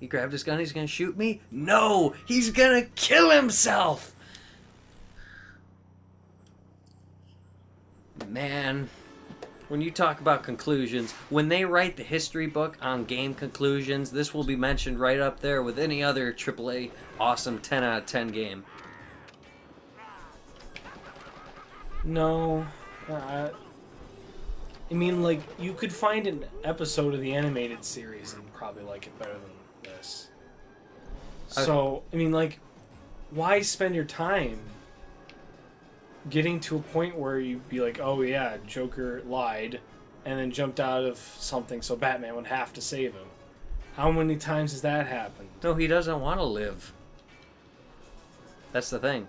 He grabbed his gun, he's gonna shoot me? No! He's gonna kill himself! Man, when you talk about conclusions, when they write the history book on game conclusions, this will be mentioned right up there with any other AAA awesome 10 out of 10 game. No. I mean, like, you could find an episode of the animated series and probably like it better than this. So, I mean, like, why spend your time getting to a point where you'd be like, oh yeah, Joker lied and then jumped out of something so Batman would have to save him? How many times has that happened? No, he doesn't want to live. That's the thing.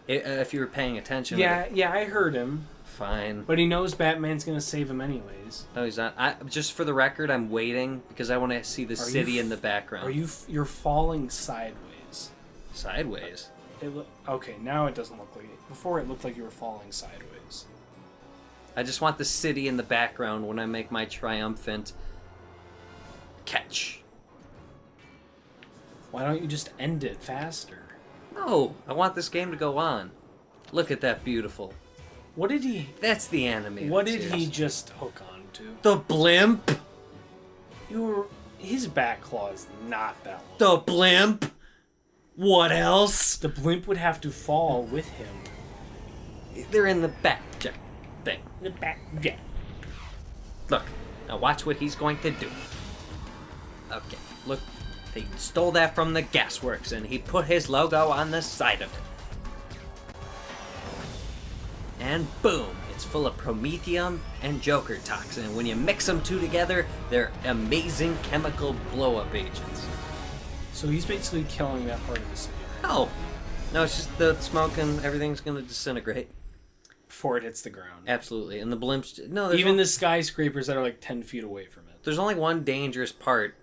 If you were paying attention. Yeah, I heard him. Fine. But he knows Batman's going to save him anyways. No, he's not. Just for the record, I'm waiting because I want to see the city in the background. You're falling sideways. Sideways? Okay, now it doesn't look like it. Before it looked like you were falling sideways. I just want the city in the background when I make my triumphant catch. Why don't you just end it faster? No, I want this game to go on. Look at that beautiful. What did he... That's the animated What did series. he just hook on to? The blimp? His back claw is not that long. The blimp? What else? The blimp would have to fall with him. They're in the back jet thing. The back, yeah. Look, now watch what he's going to do. Okay, look. He stole that from the gasworks and he put his logo on the side of it. And boom, it's full of promethium and Joker toxin. When you mix them two together, they're amazing chemical blow-up agents. So he's basically killing that part of the city. No, it's just the smoke and everything's going to disintegrate. Before it hits the ground. Absolutely, and the blimps... No, even the skyscrapers that are like 10 feet away from it. There's only one dangerous part.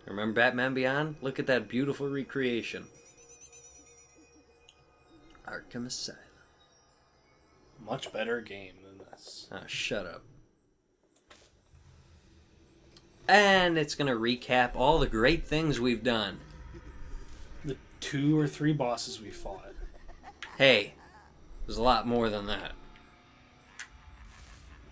Remember Batman Beyond? Look at that beautiful recreation. Arkham Asylum. Much better game than this. Oh, shut up. And it's going to recap all the great things we've done. The 2 or 3 bosses we fought. Hey, there's a lot more than that.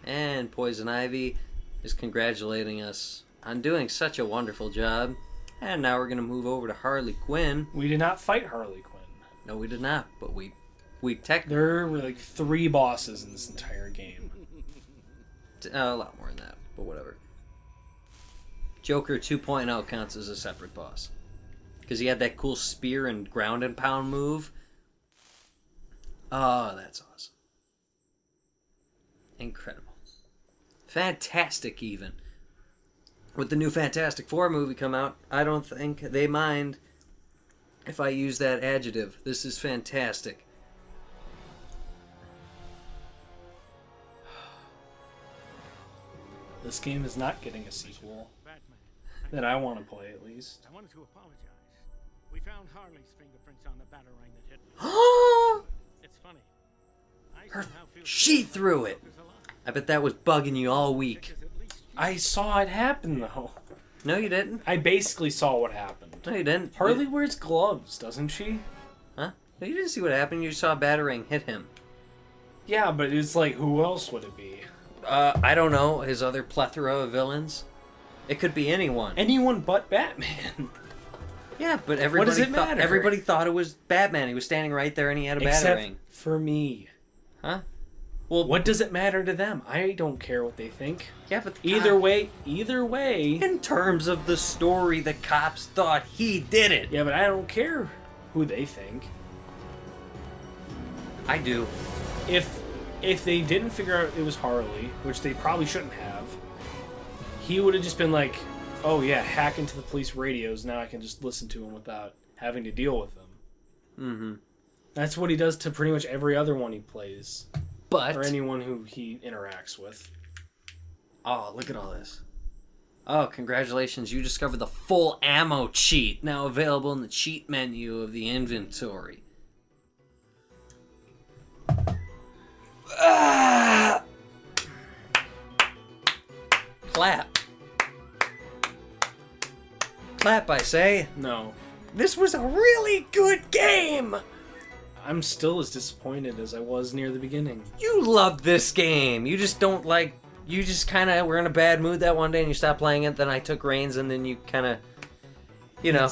And Poison Ivy is congratulating us on doing such a wonderful job. And now we're going to move over to Harley Quinn. We did not fight Harley Quinn. No, we did not, but we There were like 3 bosses in this entire game. A lot more than that, but whatever. Joker 2.0 counts as a separate boss. Because he had that cool spear and ground and pound move. Oh, that's awesome. Incredible. Fantastic, even. With the new Fantastic Four movie come out, I don't think they mind if I use that adjective. This is fantastic. This game is not getting a sequel. That I want to play, at least. I wanted to apologize. We found Harley's fingerprints on the batarang that hit me. It's funny. She threw it. I bet that was bugging you all week. I saw it happen, though. No, you didn't. I basically saw what happened. No, you didn't. Harley wears gloves, doesn't she? Huh? No, you didn't see what happened. You saw a batarang hit him. Yeah, but it's like, who else would it be? I don't know. His other plethora of villains. It could be anyone. Anyone but Batman. Yeah, but What does it matter? Everybody thought it was Batman. He was standing right there and he had a Except batarang. for me. Huh? Well, What does it matter to them? I don't care what they think. yeah, but Either way. in terms of the story, the cops thought he did it. Yeah, but I don't care who they think. I do. If they didn't figure out it was Harley, which they probably shouldn't have, he would have just been like, oh yeah, hack into the police radios, now I can just listen to them without having to deal with them. Mm-hmm. That's what he does to pretty much every other one he plays. But... Or anyone who he interacts with. Oh, look at all this. Oh, congratulations. You discovered the full ammo cheat, now available in the cheat menu of the inventory. Ah! Clap, I say. No. This was a really good game. I'm still as disappointed as I was near the beginning. You loved this game. You just don't like... You just kind of were in a bad mood that one day and you stopped playing it. Then I took reins and then you kind of... You know,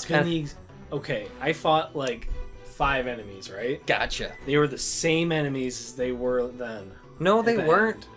Okay, I fought like 5 enemies, right? Gotcha. They were the same enemies as they were then. No, they weren't.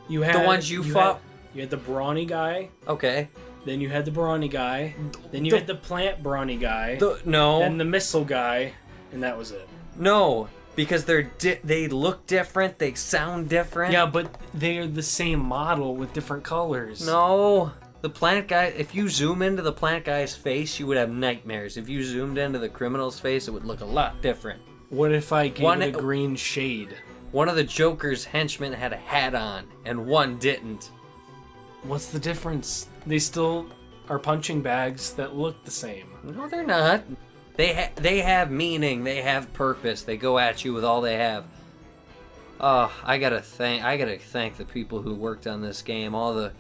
You had the ones you fought. You had the brawny guy. Okay. Then you had the brawny guy. Then you had the plant brawny guy. No. Then the missile guy, and that was it. No, because they look different. They sound different. Yeah, but they're the same model with different colors. No. The plant guy, if you zoom into the plant guy's face, you would have nightmares. If you zoomed into the criminal's face, it would look a lot different. What if I gave it a green shade? One of the Joker's henchmen had a hat on, and one didn't. What's the difference? They still are punching bags that look the same. No, they're not. They have meaning. They have purpose. They go at you with all they have. Oh, I gotta thank the people who worked on this game. All the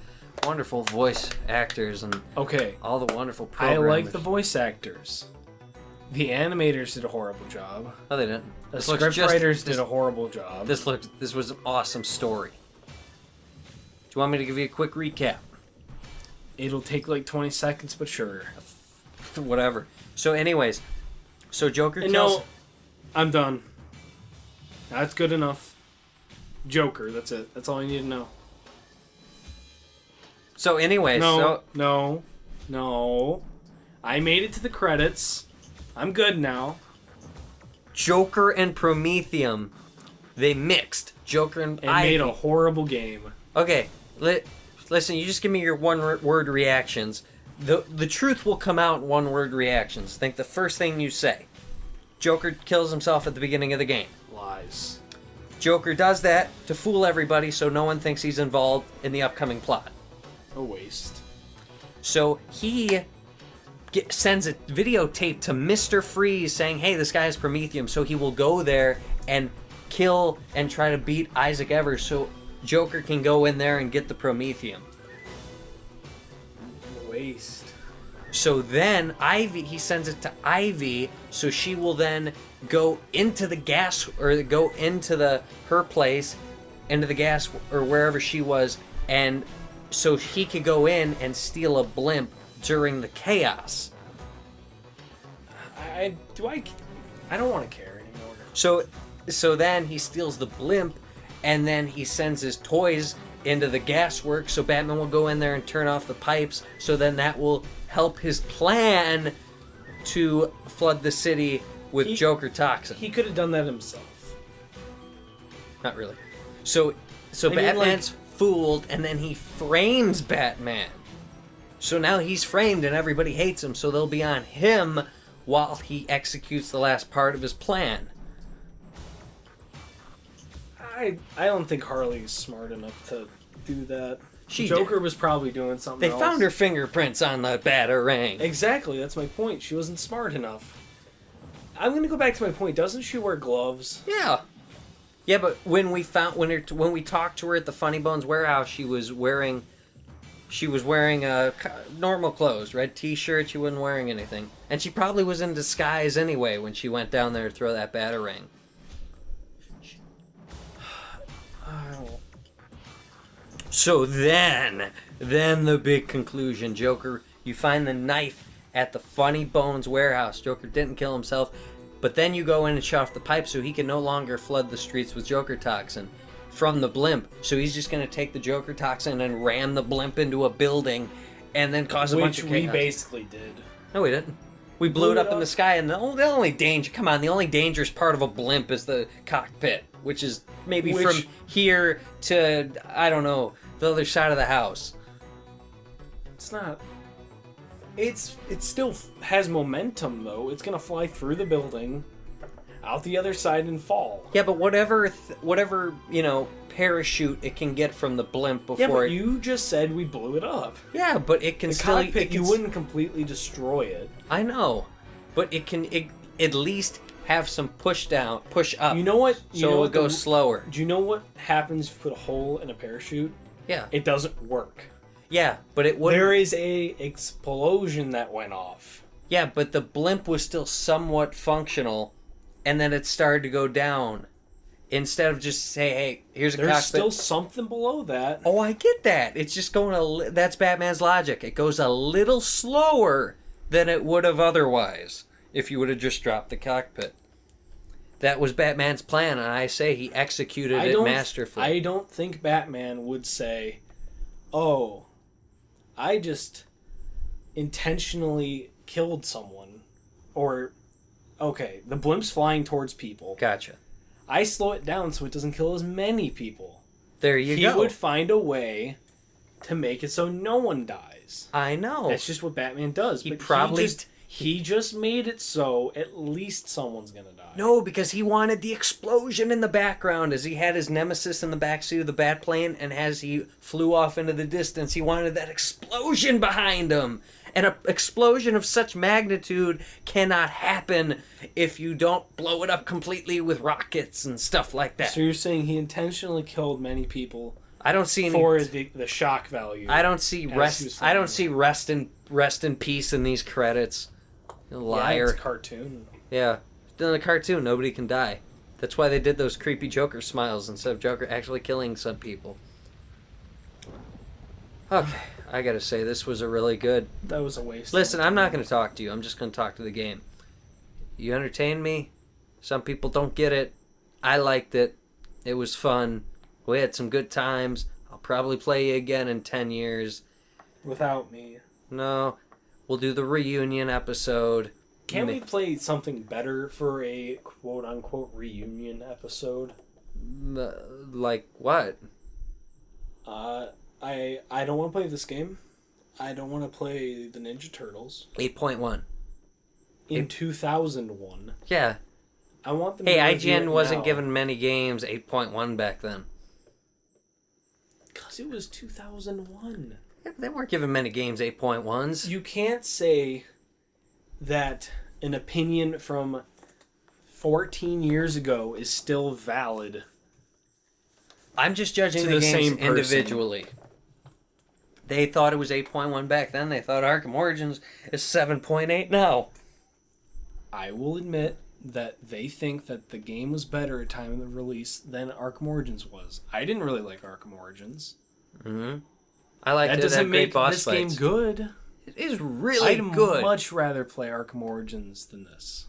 wonderful voice actors and all the wonderful programmers. I like the voice actors. The animators did a horrible job. No, they didn't. The scriptwriters did a horrible job. This was an awesome story. Do you want me to give you a quick recap? It'll take like 20 seconds, but sure. Whatever. So anyways, Joker kills... No, I'm done. That's good enough. Joker, that's it. That's all I need to know. So anyways... No. I made it to the credits. I'm good now. Joker and Prometheum, they mixed. Joker and Ivy. Made a horrible game. Okay, listen, you just give me your one-word reactions. The truth will come out in one-word reactions. Think the first thing you say. Joker kills himself at the beginning of the game. Lies. Joker does that to fool everybody so no one thinks he's involved in the upcoming plot. A waste. So he sends a videotape to Mr. Freeze saying, hey, this guy is Prometheum, so he will go there and kill and try to beat Isaac Evers so Joker can go in there and get the Prometheum. Waste. So then he sends it to Ivy, so she will then go into the gas, or go into her place, into the gas, or wherever she was, and so he could go in and steal a blimp during the chaos. I don't want to care anymore. So then he steals the blimp, and then he sends his toys into the gasworks, so Batman will go in there and turn off the pipes, so then that will help his plan to flood the city with Joker toxin. He could have done that himself. Not really. So Batman's fooled, and then he frames Batman. So now he's framed and everybody hates him, so they'll be on him while he executes the last part of his plan. I don't think Harley's smart enough to do that. Joker was probably doing something else. They found her fingerprints on the Batarang. Exactly, that's my point. She wasn't smart enough. I'm going to go back to my point. Doesn't she wear gloves? Yeah. Yeah, but when we talked to her at the Funny Bones warehouse, she was wearing normal clothes, red t-shirt. She wasn't wearing anything, and she probably was in disguise anyway when she went down there to throw that Batarang. So then the big conclusion, Joker, you find the knife at the Funny Bones warehouse. Joker didn't kill himself, but then you go in and shut off the pipe so he can no longer flood the streets with Joker toxin from the blimp. So he's just going to take the Joker toxin and ram the blimp into a building and then cause a bunch of chaos. Which we basically did. No, we didn't. We blew it up in the sky, and the only dangerous part of a blimp is the cockpit, which is maybe from here to, I don't know, the other side of the house. It's not. It still has momentum, though. It's going to fly through the building, out the other side, and fall. Yeah, but whatever parachute it can get from the blimp before... Yeah, but you just said we blew it up. Yeah, but it can the still... cockpit, you wouldn't completely destroy it. I know, but it can at least have some push up. You know what? So it goes slower. Do you know what happens if you put a hole in a parachute? Yeah. It doesn't work. Yeah, but it wouldn't... There is a explosion that went off. Yeah, but the blimp was still somewhat functional, and then it started to go down. Instead of just say, hey, here's a There's cockpit. still something below that. Oh, I get that. It's just going that's Batman's logic. It goes a little slower than it would have otherwise if you would have just dropped the cockpit. That was Batman's plan, and I say he executed it masterfully. I don't think Batman would say, oh, I just intentionally killed someone. Or, okay, the blimp's flying towards people. Gotcha. I slow it down so it doesn't kill as many people. There you He go. would find a way to make it so no one dies. I know. That's just what Batman does. He probably... He just made it so at least someone's gonna die. No, because he wanted the explosion in the background as he had his nemesis in the backseat of the Batplane, and as he flew off into the distance, he wanted that explosion behind him. And an explosion of such magnitude cannot happen if you don't blow it up completely with rockets and stuff like that. So you're saying he intentionally killed many people I don't see any... for the shock value. I don't see rest. I don't see rest in peace in these credits. Liar. Yeah, it's a cartoon. Yeah. In the cartoon, nobody can die. That's why they did those creepy Joker smiles instead of Joker actually killing some people. Okay, I gotta say, this was a really good... That was a waste. Listen, I'm not gonna talk to you. I'm just gonna talk to the game. You entertained me. Some people don't get it. I liked it. It was fun. We had some good times. I'll probably play you again in 10 years. Without me. No. We'll do the reunion episode. Can't we play something better for a quote-unquote reunion episode? Like what? I don't want to play this game. I don't want to play the Ninja Turtles. 8.1. In 2001. Yeah. I want them Hey, to review IGN it wasn't now. giving many games 8.1 back then. Because it was 2001. They weren't giving many games 8.1s. You can't say that an opinion from 14 years ago is still valid. I'm just judging To the the games same person. individually. They thought it was 8.1 back then. They thought Arkham Origins is 7.8 now. I will admit that they think that the game was better at time of the release than Arkham Origins was. I didn't really like Arkham Origins. Mm-hmm. I like That it. doesn't Had great make boss this fights. game good. It is really I'd good. much rather play Arkham Origins than this.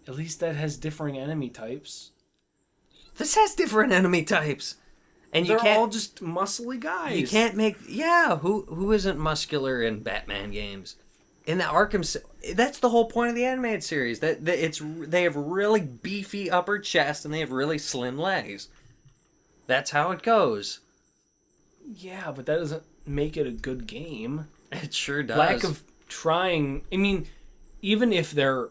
At least that has differing enemy types. This has different enemy types, and you They're can't. all just muscly guys. You can't make... Yeah, who isn't muscular in Batman games? In the Arkham... That's the whole point of the animated series. That they have really beefy upper chest and they have really slim legs. That's how it goes. Yeah, but that doesn't make it a good game. It sure does. Lack of trying... I mean, even if they're...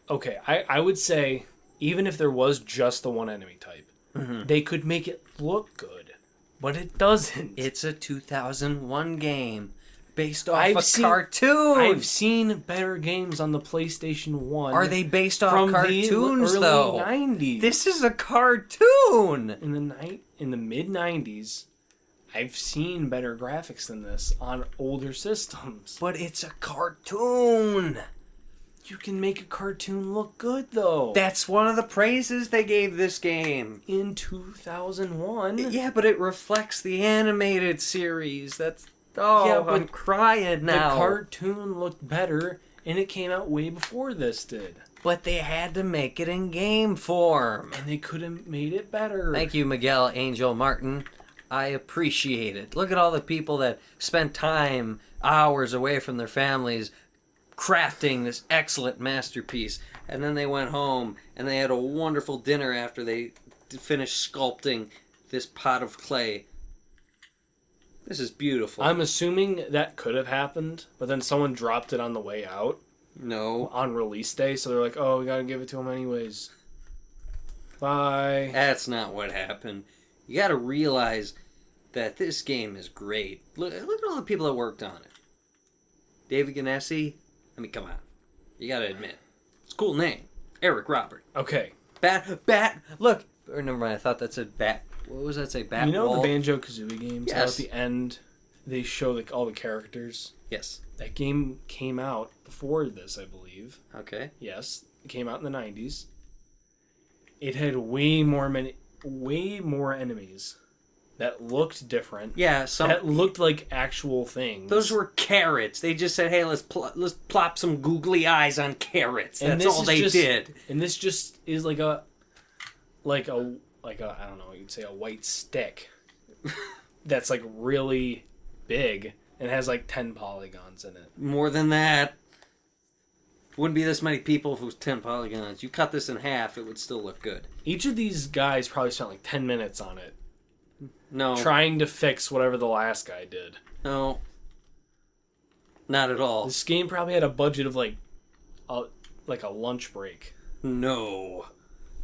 Okay, I would say, even if there was just the one enemy type, they could make it look good. But it doesn't. It's a 2001 game based off a cartoon. I've seen better games on the PlayStation 1. Are they based off from cartoons, the early though? 90s. This is a cartoon! In the mid-90s, I've seen better graphics than this on older systems. But it's a cartoon! You can make a cartoon look good, though. That's one of the praises they gave this game. In 2001. Yeah, but it reflects the animated series. That's... Oh, Yeah, but I'm crying now. The cartoon looked better, and it came out way before this did. But they had to make it in game form. And they could have made it better. Thank you, Miguel Angel Martin. I appreciate it. Look at all the people that spent time, hours away from their families, crafting this excellent masterpiece. And then they went home, and they had a wonderful dinner after they finished sculpting this pot of clay. This is beautiful. I'm assuming that could have happened, but then someone dropped it on the way out. No. On release day, so they're like, oh, we gotta give it to him anyways. Bye. That's not what happened. You gotta realize that this game is great. Look at all the people that worked on it. David Ganesi, I mean, come on. You gotta admit. It's a cool name. Eric Robert. Okay. Look. Or never mind, I thought that said what was that say? Bat You know Wall? the Banjo-Kazooie games? How Yes. at the end, they show like all the characters. Yes. That game came out before this, I believe. Okay. Yes, it came out in the 90s. It had way more enemies that looked different. Yeah, That looked like actual things. those were carrots. They just said, "Hey, let's plop some googly eyes on carrots." And That's this all is they just- did. And this just is like a I don't know, you'd say a white stick that's like really big and has like 10 polygons in it. More than that. Wouldn't be this many people if it was 10 polygons. You cut this in half, it would still look good. Each of these guys probably spent like 10 minutes on it, No. trying to fix whatever the last guy did. No. Not at all. This game probably had a budget of like a lunch break. No.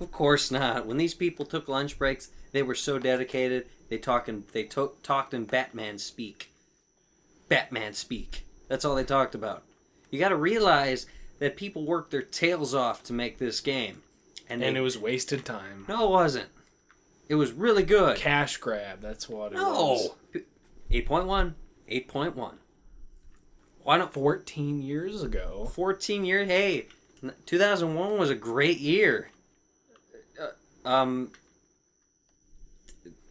Of course not. When these people took lunch breaks, they were so dedicated, they talked in Batman speak. Batman speak. That's all they talked about. You gotta realize that people worked their tails off to make this game. And it was wasted time. No, it wasn't. It was really good. Cash grab, that's what it No. was. 8.1. 8.1. Why not 14 years ago. 14 years? Hey, 2001 was a great year.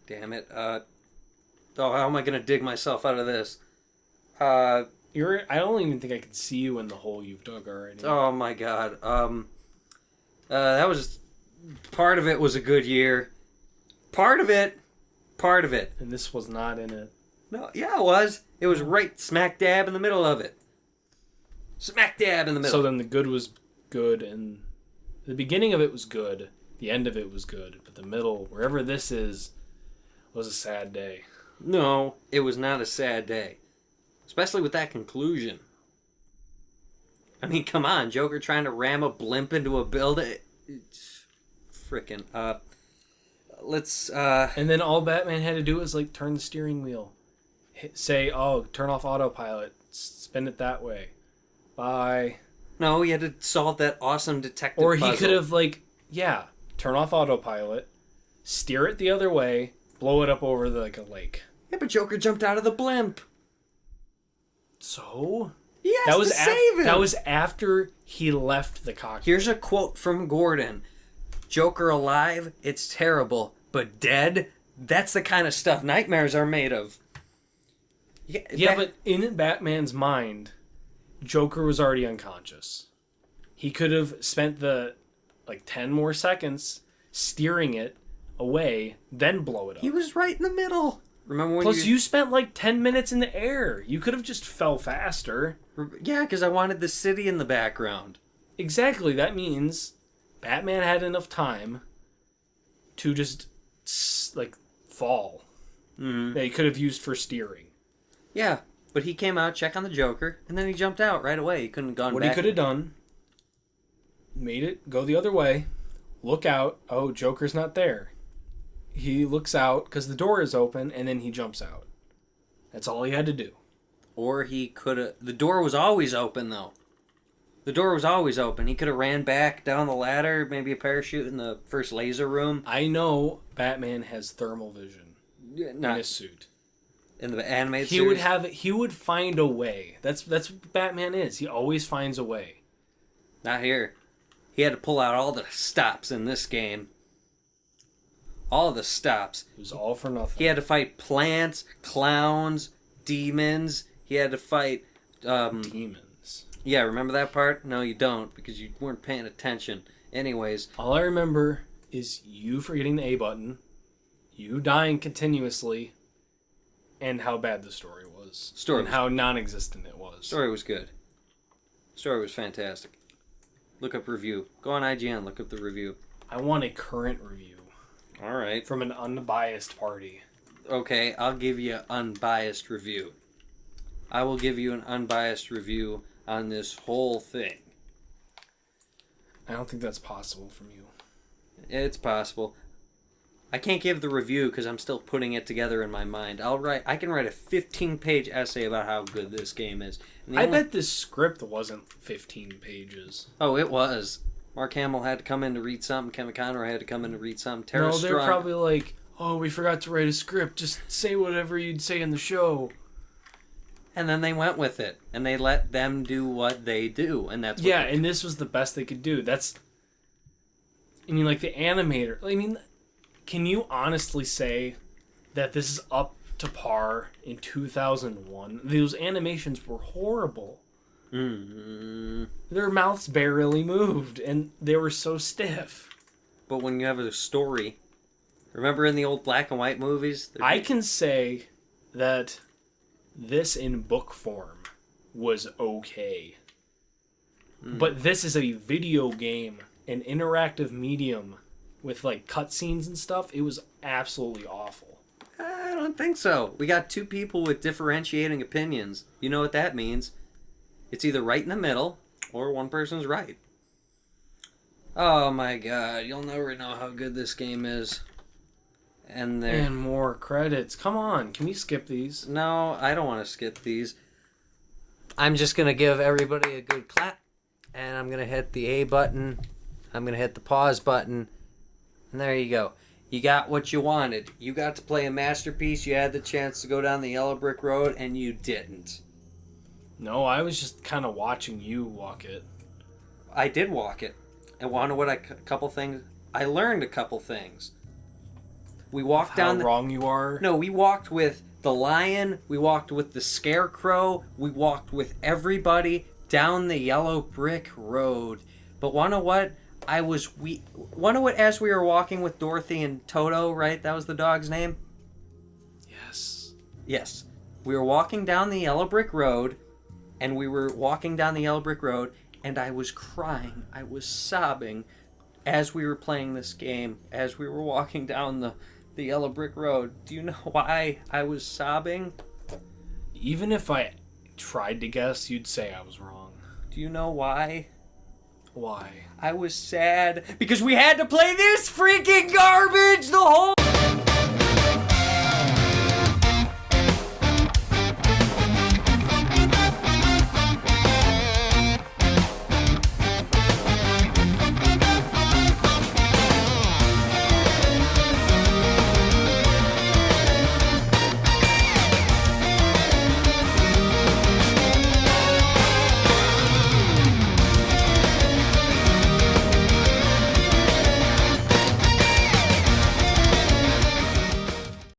Damn it. How am I going to dig myself out of this? I don't even think I can see you in the hole you've dug already. Oh my god. That was... Part of it was a good year. Part of it. And this was not in it. No, yeah, it was. It was right smack dab in the middle of it. Smack dab in the middle. So then the good was good, and the beginning of it was good, the end of it was good, but the middle, wherever this is, was a sad day. No, it was not a sad day. Especially with that conclusion. I mean, come on, Joker trying to ram a blimp into a building. It's frickin'. And then all Batman had to do was like turn the steering wheel, say, "Oh, turn off autopilot, spin it that way." Bye. No, he had to solve that awesome detective Or he puzzle. could have turn off autopilot, steer it the other way, blow it up over a lake. Yeah, but Joker jumped out of the blimp. So He has to save him. That was after he left the cockpit. Here's a quote from Gordon. Joker alive, it's terrible. But dead, that's the kind of stuff nightmares are made of. Yeah, but in Batman's mind, Joker was already unconscious. He could have spent the 10 more seconds steering it away, then blow it up. He was right in the middle. Remember when Plus, you spent 10 minutes in the air. You could have just fell faster. Yeah, because I wanted the city in the background. Exactly. That means Batman had enough time to just fall that he could have used for steering. Yeah, but he came out, check on the Joker, and then he jumped out right away. He couldn't have gone What back. he could have done, made it go the other way, look out, oh, Joker's not there. He looks out because the door is open, and then he jumps out. That's all he had to do. Or he could have... The door was always open, though. The door was always open. He could have ran back down the ladder, maybe a parachute in the first laser room. I know Batman has thermal vision in Not his suit. in the animated He series. he would find a way. That's what Batman is. He always finds a way. Not here. He had to pull out all the stops in this game. All the stops. It was all for nothing. He had to fight plants, clowns, demons. He had to fight... Demons. Yeah, remember that part? No, you don't, because you weren't paying attention. Anyways, All I remember is you forgetting the A button, you dying continuously, and how bad the story was. Story and was- how non-existent it was. story was good. Story was fantastic. Look up review. Go on IGN, look up the review. I want a current review Alright. from an unbiased party. Okay, I'll give you an unbiased review. I will give you an unbiased review on this whole thing. I don't think that's possible from you. It's possible. I can't give the review because I'm still putting it together in my mind. I can write a 15-page essay about how good this game is. And the I only- bet this script wasn't 15 pages. Oh, it was. Mark Hamill had to come in to read something. Kevin Conroy had to come in to read something. Tara No, they're Strong. probably like, oh, we forgot to write a script. Just say whatever you'd say in the show. And then they went with it, and they let them do what they do, and that's what Yeah, and this was the best they could do. That's, I mean, like, the animator, I mean, can you honestly say that this is up to par in 2001? Those animations were horrible. Their mouths barely moved, and they were so stiff. But when you have a story, remember in the old black and white movies? I can say that this in book form was okay. But this is a video game, an interactive medium with like cutscenes and stuff. It was absolutely awful. I don't think so. We got two people with differentiating opinions. You know what that means? It's either right in the middle, or one person's right. Oh my god, you'll never know how good this game is. And more credits. Come on, can we skip these? No, I don't want to skip these. I'm just going to give everybody a good clap. And I'm going to hit the A button. I'm going to hit the pause button. And there you go. You got what you wanted. You got to play a masterpiece. You had the chance to go down the yellow brick road, and you didn't. No, I was just kind of watching you walk it. I did walk it. And want to know what a couple things? I learned a couple things. We walked down how wrong you are. No, we walked with the lion. We walked with the scarecrow. We walked with everybody down the yellow brick road. But wanna what? Wanna what? As we were walking with Dorothy and Toto, right? That was the dog's name. Yes. Yes. We were walking down the yellow brick road, and I was crying. I was sobbing as we were playing this game, as we were walking down the yellow brick road. Do you know why I was sobbing? Even if I tried to guess, you'd say I was wrong. Do you know why? Why? I was sad because we had to play this freaking garbage the whole